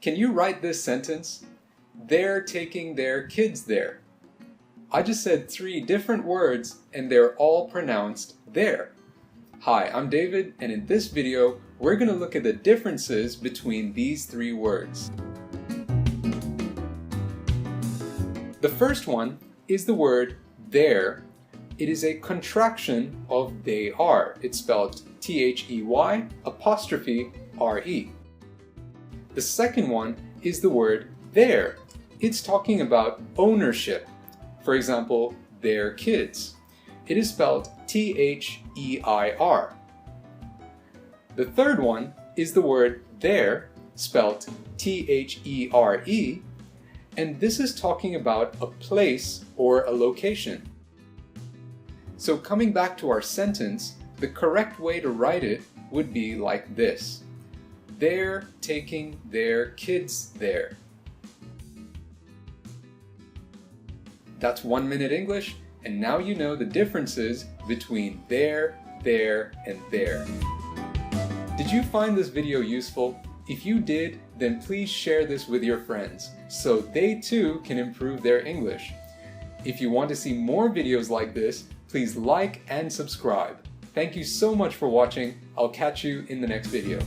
Can you write this sentence? They're taking their kids there. I just said 3 different words and they're all pronounced there. Hi, I'm David, and in this video, we're going to look at the differences between these 3 words. The first one is the word Theyre. It is a contraction of they are. It's spelled They apostrophe re. The second one is the word Theyre. It's talking about ownership. For example, their kids. It is spelled Their. The third one is the word Theyre, spelled There, and this is talking about a place or a location. So coming back to our sentence, the correct way to write it would be like this. They're taking their kids there. That's 1 minute English, and now you know the differences between there, and there. Did you find this video useful? If you did, then please share this with your friends, so they too can improve their English. If you want to see more videos like this, please like and subscribe. Thank you so much for watching. I'll catch you in the next video.